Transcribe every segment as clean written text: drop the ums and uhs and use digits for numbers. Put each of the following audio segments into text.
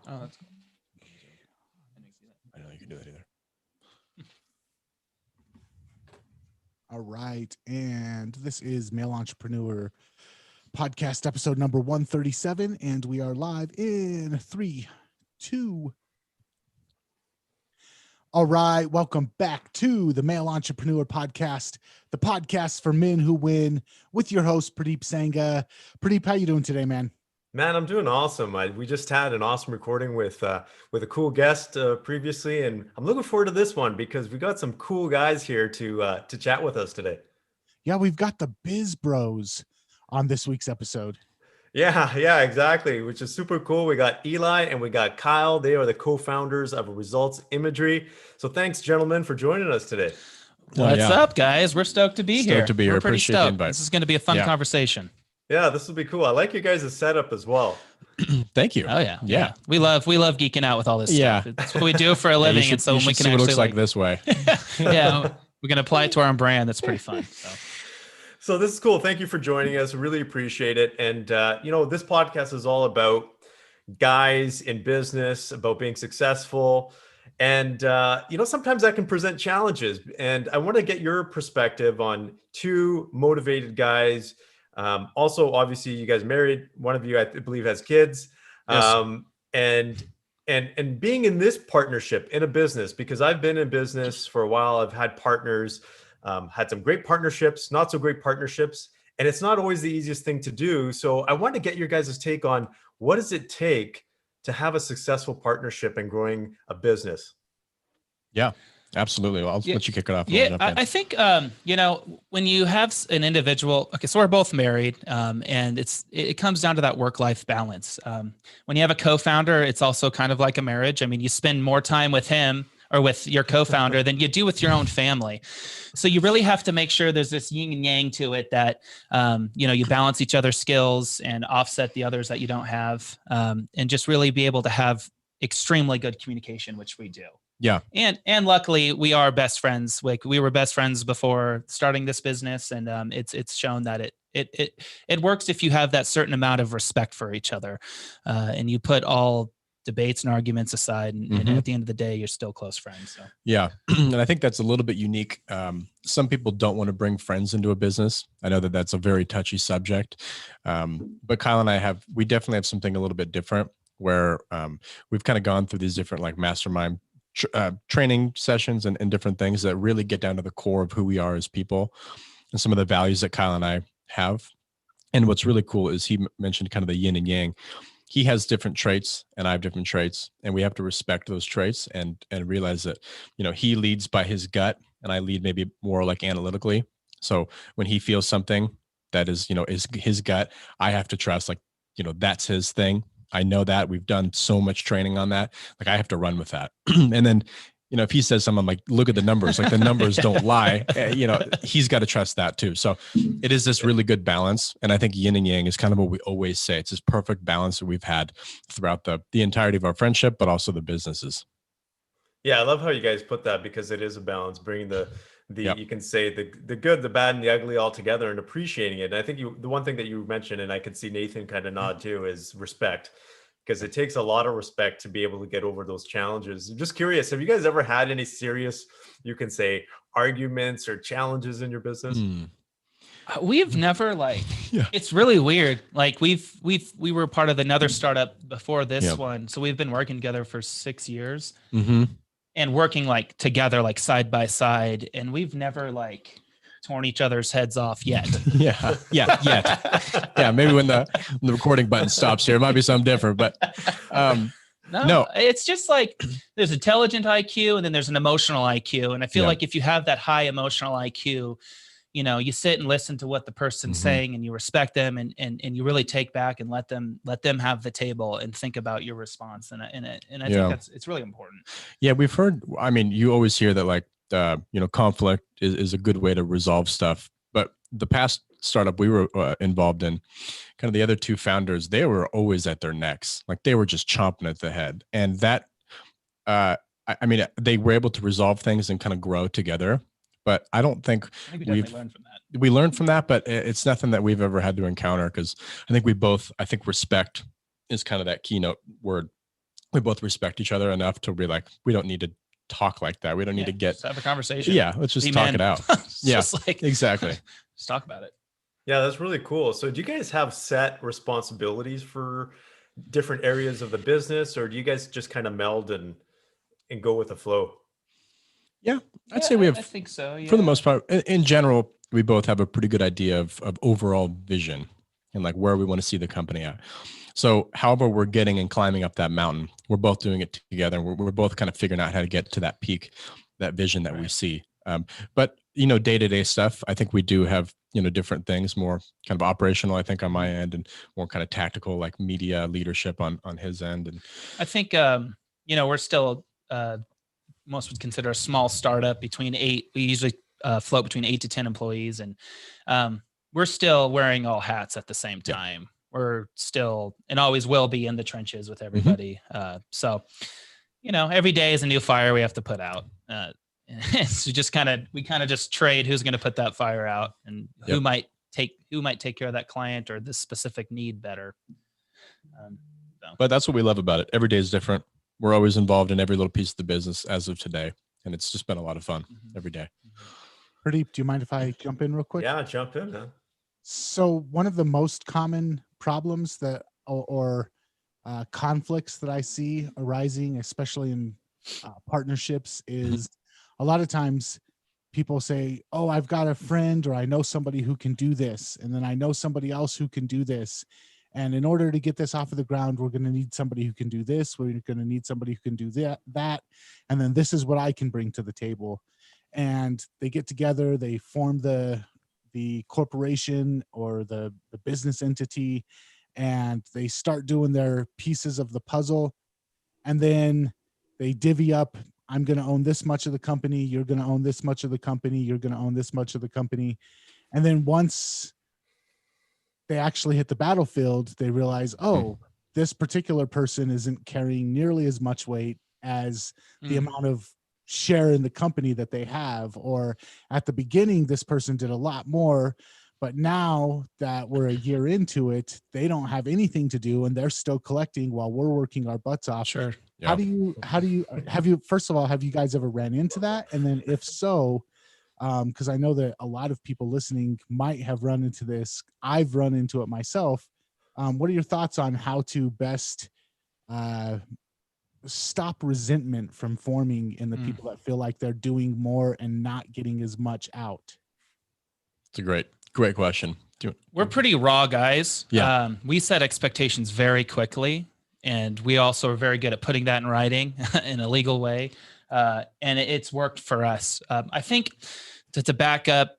Oh, that's cool. I don't know you can do that either. All right. And this is Male Entrepreneur Podcast episode number 137. And we are live in 3, 2. All right. Welcome back to the Male Entrepreneur Podcast, the podcast for men who win, with your host, Purdeep Sangha. Purdeep, how you doing today, man? Man, I'm doing awesome. We just had an awesome recording with a cool guest previously, and I'm looking forward to this one because we got some cool guys here to chat with us today. Yeah, we've got the Biz Bros on this week's episode. Yeah, exactly, which is super cool. We got Eli and we got Kyle. They are the co-founders of Results Imagery. So thanks, gentlemen, for joining us today. What's up, guys? We're stoked to be here. Stoked to be here. We're pretty Appreciate the stoked. invite. This is going to be a fun conversation. Yeah, this will be cool. I like you guys' setup as well. Thank you. Oh yeah. Yeah. We love geeking out with all this stuff. That's what we do for a living. And so when we can see what it actually looks like this way. yeah, we can apply it to our own brand. That's pretty fun. So this is cool. Thank you for joining us. Really appreciate it. And, this podcast is all about guys in business, about being successful. And, sometimes that can present challenges. And I want to get your perspective on two motivated guys. Also, obviously, you guys married. One of you, I believe, has kids. Yes. And being in this partnership in a business, because I've been in business for a while, I've had partners. Had some great partnerships, not so great partnerships, and it's not always the easiest thing to do. So I want to get your guys' take on what does it take to have a successful partnership and growing a business? Yeah, absolutely. Well, I'll let you kick it off. Yeah, I think, when you have an individual, okay, so we're both married, and it comes down to that work-life balance. When you have a co-founder, it's also kind of like a marriage. I mean, you spend more time with him or with your co-founder than you do with your own family. So you really have to make sure there's this yin and yang to it that, you balance each other's skills and offset the others that you don't have, and just really be able to have extremely good communication, which we do. Yeah. And luckily we are best friends. Like we were best friends before starting this business. And it's shown that it works if you have that certain amount of respect for each other, and you put all debates and arguments aside, and at the end of the day, you're still close friends. So. Yeah. And I think that's a little bit unique. Some people don't want to bring friends into a business. I know that that's a very touchy subject. But Kyle and I we definitely have something a little bit different where we've kind of gone through these different like mastermind training sessions and different things that really get down to the core of who we are as people and some of the values that Kyle and I have. And what's really cool is he mentioned kind of the yin and yang. He has different traits and I have different traits, and we have to respect those traits and realize that, he leads by his gut and I lead maybe more like analytically. So when he feels something that is, is his gut, I have to trust like, that's his thing. I know that we've done so much training on that. Like I have to run with that. And then, if he says something, I'm like, look at the numbers, like the numbers don't lie, he's got to trust that too. So it is this really good balance. And I think yin and yang is kind of what we always say. It's this perfect balance that we've had throughout the entirety of our friendship, but also the businesses. Yeah. I love how you guys put that because it is a balance, bringing you can say the good, the bad, and the ugly all together and appreciating it. And I think the one thing that you mentioned, and I could see Nathan kind of nod too, is respect. Because it takes a lot of respect to be able to get over those challenges. I'm just curious, have you guys ever had any serious, you can say, arguments or challenges in your business? We've never it's really weird. Like we were part of another startup before this one. So we've been working together for 6 years and working together, side by side. And we've never torn each other's heads off yet. Yet. Yeah. Maybe when the recording button stops here, it might be something different, but no, it's just there's intelligent IQ and then there's an emotional IQ. And I feel like if you have that high emotional IQ, you sit and listen to what the person's saying and you respect them and you really take back and let them have the table and think about your response. And I think it's really important. Yeah. We've heard, you always hear that conflict is a good way to resolve stuff. But the past startup we were involved in, kind of the other two founders, they were always at their necks. Like they were just chomping at the head. And that, they were able to resolve things and kind of grow together. But I don't think we learned from that. We learned from that, but it's nothing that we've ever had to encounter because I think respect is kind of that keynote word we both respect each other enough to be like, we don't need to talk like that. We don't need to get, just have a conversation. yeah, let's just Be talk men. it out. It's Yeah, just like, exactly. just talk about it. Yeah, that's really cool. So do you guys have set responsibilities for different areas of the business, or do you guys just kind of meld and go with the flow? Yeah, I'd say we have, I think so. Yeah. for the most part, in general, we both have a pretty good idea of overall vision and like where we want to see the company at. So however we're getting and climbing up that mountain, we're both doing it together. We're both kind of figuring out how to get to that peak, that vision that we see. But, day-to-day stuff, I think we do have, different things, more kind of operational, I think on my end, and more kind of tactical, like media leadership on his end. And I think, we're still, most would consider a small startup between 8. We usually float between 8 to 10 employees. And we're still wearing all hats at the same time. We're still, and always will be, in the trenches with everybody. So, every day is a new fire we have to put out. So we kind of just trade who's going to put that fire out, and who might take care of that client or this specific need better. But that's what we love about it. Every day is different. We're always involved in every little piece of the business as of today. And it's just been a lot of fun every day. Purdeep, do you mind if I jump in real quick? Yeah, jump in, man. So one of the most common problems that or conflicts that I see arising, especially in partnerships, is a lot of times people say, oh, I've got a friend, or I know somebody who can do this, and then I know somebody else who can do this. And in order to get this off of the ground, we're going to need somebody who can do this. We're going to need somebody who can do that. And then this is what I can bring to the table. And they get together, they form the corporation or the business entity, and they start doing their pieces of the puzzle. And then they divvy up, I'm going to own this much of the company. You're going to own this much of the company. You're going to own this much of the company. And then once they actually hit the battlefield, they realize, oh, this particular person isn't carrying nearly as much weight as the amount of share in the company that they have. Or at the beginning, this person did a lot more, but now that we're a year into it, they don't have anything to do, and they're still collecting while we're working our butts off. Sure. Yeah. Have you, first of all, have you guys ever ran into that? And then if so, because I know that a lot of people listening might have run into this. I've run into it myself. What are your thoughts on how to best stop resentment from forming in the people that feel like they're doing more and not getting as much out? It's a great question. We're pretty raw guys. Yeah. We set expectations very quickly, and we also are very good at putting that in writing in a legal way. And it's worked for us. I think to back up,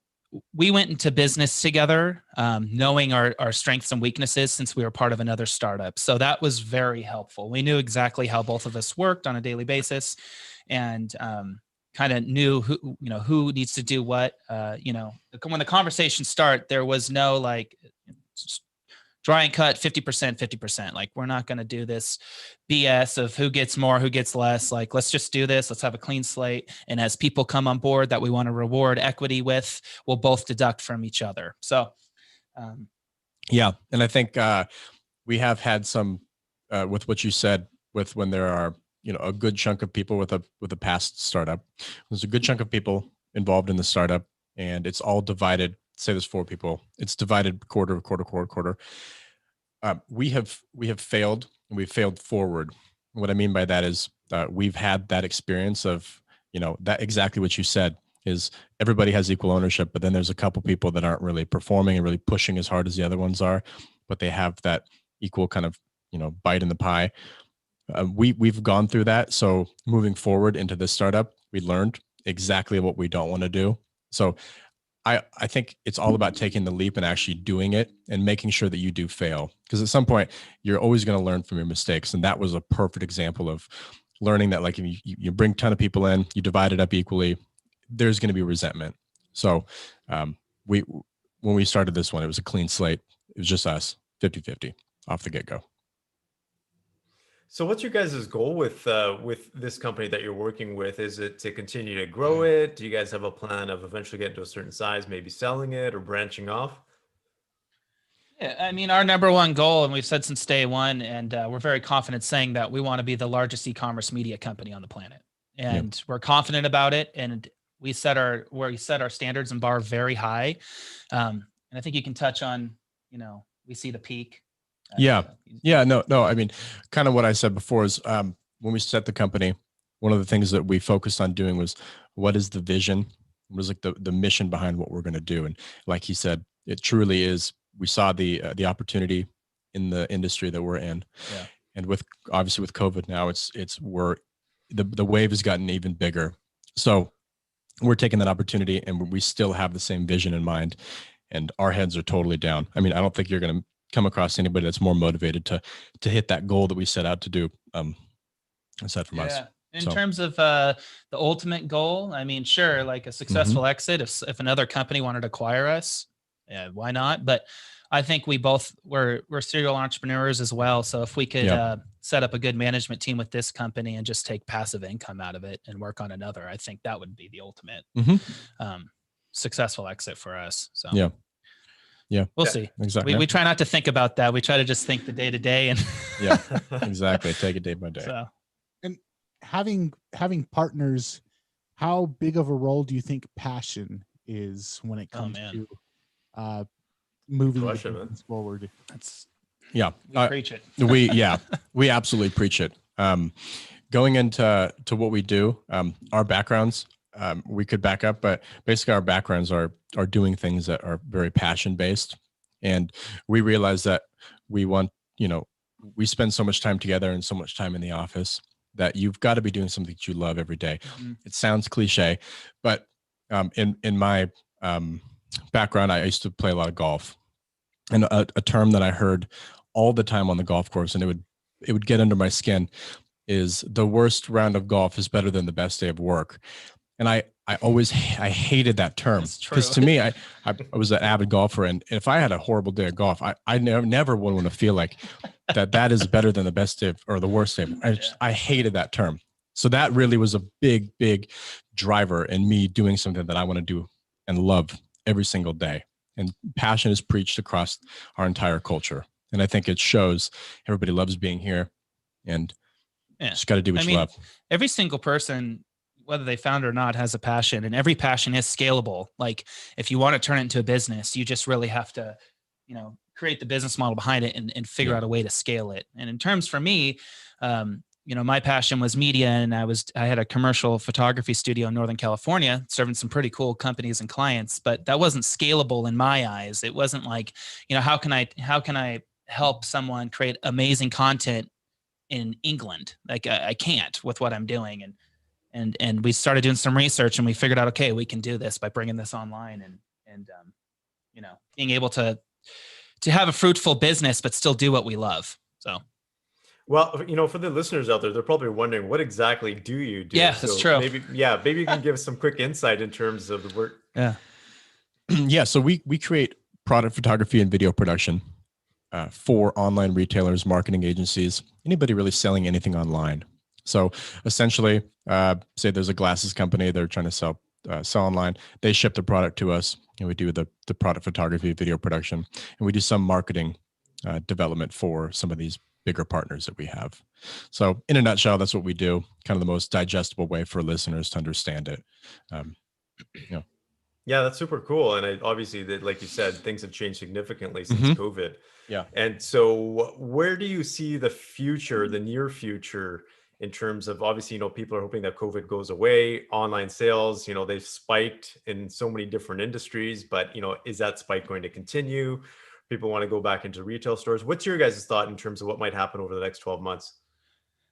we went into business together, knowing our strengths and weaknesses since we were part of another startup. So that was very helpful. We knew exactly how both of us worked on a daily basis, and kind of knew who needs to do what. When the conversations start, there was no like dry and cut 50%, 50%. Like, we're not going to do this BS of who gets more, who gets less. Like, let's just do this. Let's have a clean slate. And as people come on board that we want to reward equity with, we'll both deduct from each other. So, yeah. And I think we have had some, with what you said, with when there are, a good chunk of people with a past startup. There's a good chunk of people involved in the startup, and it's all divided. Say there's 4 people. It's divided quarter. We have failed, and we've failed forward. What I mean by that is we've had that experience of, that exactly what you said is everybody has equal ownership, but then there's a couple people that aren't really performing and really pushing as hard as the other ones are, but they have that equal kind of, bite in the pie. We've gone through that. So moving forward into this startup, we learned exactly what we don't want to do. So I think it's all about taking the leap and actually doing it and making sure that you do fail. Because at some point, you're always going to learn from your mistakes. And that was a perfect example of learning that, like, if you bring a ton of people in, you divide it up equally, there's going to be resentment. So when we started this one, it was a clean slate. It was just us, 50-50 off the get-go. So what's your guys' goal with this company that you're working with? Is it to continue to grow it? Do you guys have a plan of eventually getting to a certain size, maybe selling it or branching off? Yeah, I mean, our number one goal, and we've said since day one, and we're very confident saying that we want to be the largest e-commerce media company on the planet, and we're confident about it. And we set our standards and bar very high. And I think you can touch on, we see the peak. Yeah. Yeah. No. I mean, kind of what I said before is when we set the company, one of the things that we focused on doing was what is the vision? What was like the mission behind what we're going to do? And like he said, it truly is. We saw the opportunity in the industry that we're in, and obviously with COVID now, the wave has gotten even bigger. So we're taking that opportunity, and we still have the same vision in mind, and our heads are totally down. I mean, I don't think you're going to come across anybody that's more motivated to hit that goal that we set out to do. Aside from us. In terms of the ultimate goal, I mean, sure, like a successful exit. If another company wanted to acquire us, why not? But I think we're serial entrepreneurs as well. So if we could set up a good management team with this company and just take passive income out of it and work on another, I think that would be the ultimate successful exit for us. So we'll see. Exactly. We try not to think about that. We try to just think the day to day and exactly. Take it day by day. So. And having partners, how big of a role do you think passion is when it comes to moving the business forward? We preach it. We absolutely preach it. Going into what we do, our backgrounds, we could back up, but basically our backgrounds are doing things that are very passion based, and we realize that we want, we spend so much time together and so much time in the office that you've got to be doing something that you love every day. It sounds cliche, but in my background, I used to play a lot of golf, and a term that I heard all the time on the golf course, and it would get under my skin, is the worst round of golf is better than the best day of work. And I hated that term, because to me, I was an avid golfer, and if I had a horrible day of golf, I never would want to feel like that is better than the best day or the worst day. I hated that term. So that really was a big driver in me doing something that I want to do and love every single day. And passion is preached across our entire culture. And I think it shows. Everybody loves being here, and just got to do what you love. Every single person, whether they found it or not, has a passion, and every passion is scalable. Like if you want to turn it into a business, you just really have to, create the business model behind it and figure out a way to scale it. And in terms for me, my passion was media, and I had a commercial photography studio in Northern California, serving some pretty cool companies and clients, but that wasn't scalable in my eyes. It wasn't like, how can I help someone create amazing content in England? Like I can't with what I'm doing. And we started doing some research, and we figured out, okay, we can do this by bringing this online and being able to have a fruitful business, but still do what we love. So. Well, for the listeners out there, they're probably wondering, what exactly do you do? Yeah, that's true. Maybe you can give us some quick insight in terms of the work. Yeah. So we create product photography and video production for online retailers, marketing agencies, anybody really selling anything online. So essentially, say there's a glasses company, they're trying to sell online. They ship the product to us, and we do the product photography, video production, and we do some marketing development for some of these bigger partners that we have. So in a nutshell, that's what we do. Kind of the most digestible way for listeners to understand it. Yeah, that's super cool. And obviously, like you said, things have changed significantly since COVID. Yeah. And so where do you see the future, the near future, in terms of, obviously, people are hoping that COVID goes away, online sales, they've spiked in so many different industries, but, is that spike going to continue? People want to go back into retail stores. What's your guys' thought in terms of what might happen over the next 12 months?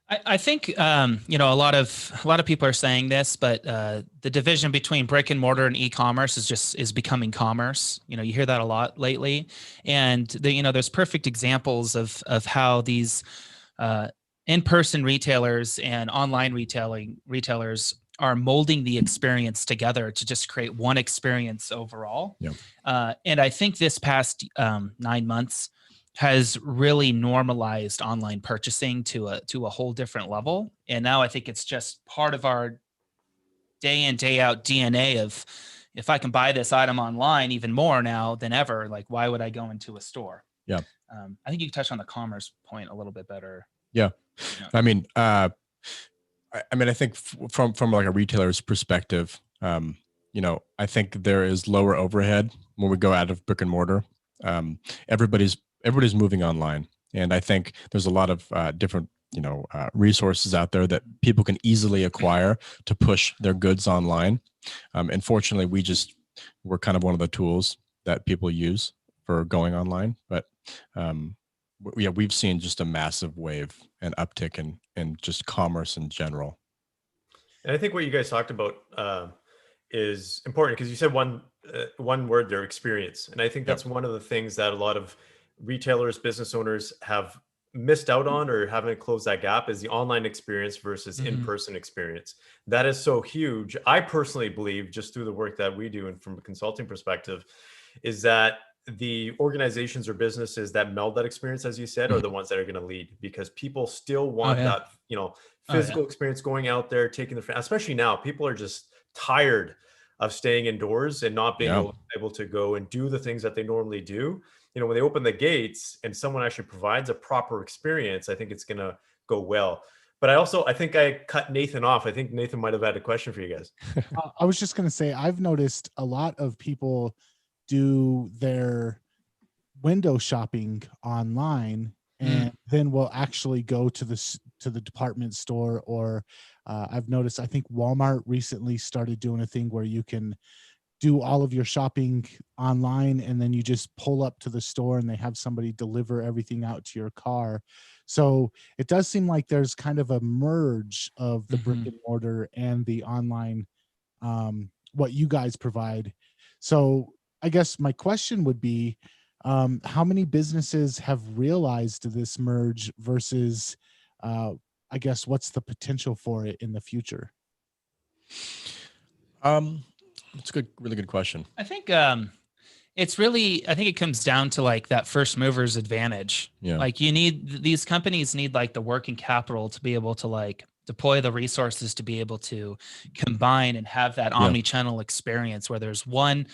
I think, a lot of people are saying this, but the division between brick and mortar and e-commerce is becoming commerce. You hear that a lot lately. And there's perfect examples of how these in-person retailers and online retailers are molding the experience together to just create one experience overall. Yeah. And I think this past 9 months has really normalized online purchasing to a whole different level. And now I think it's just part of our day in, day out DNA of, if I can buy this item online even more now than ever, like, why would I go into a store? Yeah. I think you touched on the commerce point a little bit better. Yeah. Yeah. I mean, I think from like a retailer's perspective, I think there is lower overhead when we go out of brick and mortar. Everybody's moving online, and I think there's a lot of different resources out there that people can easily acquire to push their goods online. And fortunately, we're kind of one of the tools that people use for going online. But yeah, we've seen just a massive wave and uptick in just commerce in general. And I think what you guys talked about is important because you said one word there, experience, and I think that's one of the things that a lot of retailers, business owners have missed out on or haven't closed that gap is the online experience versus in-person experience. That is so huge. I personally believe, just through the work that we do and from a consulting perspective, is that the organizations or businesses that meld that experience, as you said, are the ones that are going to lead, because people still want that, physical experience, going out there, taking especially now, people are just tired of staying indoors and not being able to go and do the things that they normally do. When they open the gates and someone actually provides a proper experience, I think it's going to go well. But I think I cut Nathan off. I think Nathan might have had a question for you guys. I was just going to say, I've noticed a lot of people do their window shopping online and then will actually go to the department store, or I've noticed, I think Walmart recently started doing a thing where you can do all of your shopping online and then you just pull up to the store and they have somebody deliver everything out to your car. So it does seem like there's kind of a merge of the brick and mortar and the online, what you guys provide. So I guess my question would be, how many businesses have realized this merge versus, I guess, what's the potential for it in the future? It's a really good question. I think it's really, I think it comes down to like that first mover's advantage. Yeah. Like these companies need like the working capital to be able to like deploy the resources to be able to combine and have that omni-channel experience where there's one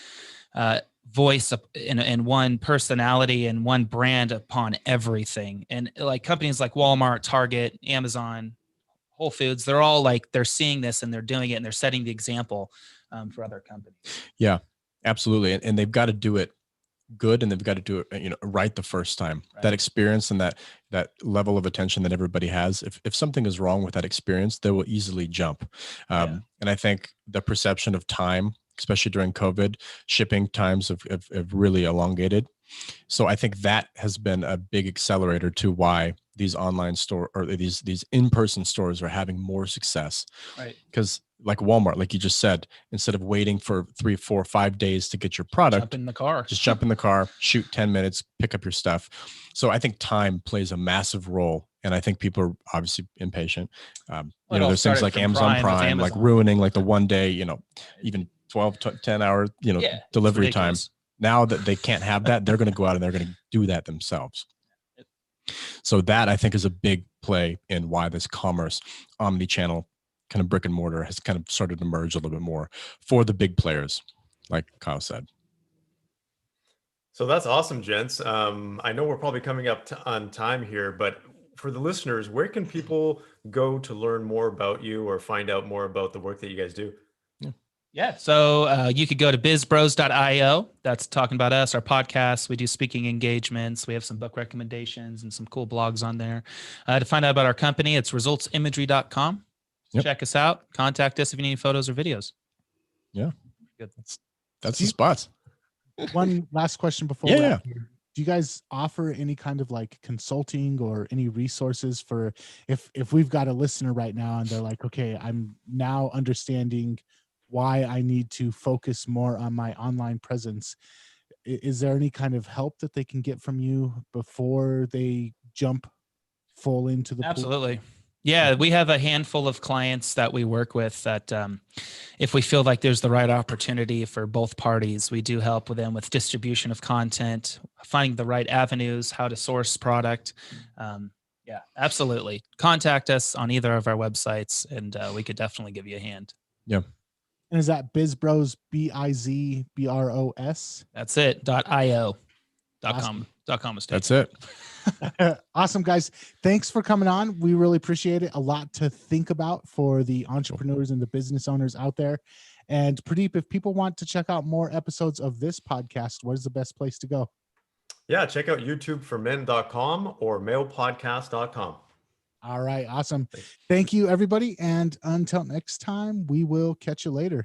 voice and one personality and one brand upon everything. And like companies like Walmart, Target, Amazon, Whole Foods, they're all like, they're seeing this and they're doing it and they're setting the example for other companies. Yeah, absolutely. And they've got to do it good, and they've got to do it, right the first time. Right. That experience and that level of attention that everybody has. If something is wrong with that experience, they will easily jump. And I think the perception of time, especially during COVID, shipping times have really elongated. So I think that has been a big accelerator to why these online store or these in-person stores are having more success. Right. Because like Walmart, like you just said, instead of waiting for 3, 4, 5 days to get your product, just jump in the car, shoot 10 minutes, pick up your stuff. So I think time plays a massive role. And I think people are obviously impatient. There's things like Amazon Prime, like ruining like the one day, even 12 to 10 hour, delivery time. Now that they can't have that, they're going to go out and they're going to do that themselves. So that I think is a big play in why this commerce omni-channel kind of brick and mortar has kind of started to emerge a little bit more for the big players, like Kyle said. So that's awesome, gents. I know we're probably coming up on time here, but for the listeners, where can people go to learn more about you or find out more about the work that you guys do? Yeah. So you could go to bizbros.io. That's talking about us, our podcast. We do speaking engagements. We have some book recommendations and some cool blogs on there. To find out about our company, it's resultsimagery.com. Yep. Check us out. Contact us if you need photos or videos. Yeah. Good. That's the spots. One last question before we do you guys offer any kind of like consulting or any resources for if we've got a listener right now and they're like, okay, I'm now understanding why I need to focus more on my online presence. Is there any kind of help that they can get from you before they jump full into the Absolutely. pool? Yeah, we have a handful of clients that we work with that if we feel like there's the right opportunity for both parties, we do help with them with distribution of content, finding the right avenues, how to source product. Yeah, absolutely. Contact us on either of our websites and we could definitely give you a hand. Yeah. And is that Biz Bros, BIZBROS? That's it. .io. .com mistake. That's it. Awesome, guys. Thanks for coming on. We really appreciate it. A lot to think about for the entrepreneurs and the business owners out there. And Purdeep, if people want to check out more episodes of this podcast, what is the best place to go? Yeah, check out YouTubeformen.com or mailpodcast.com. All right. Awesome. Thank you, everybody. And until next time, we will catch you later.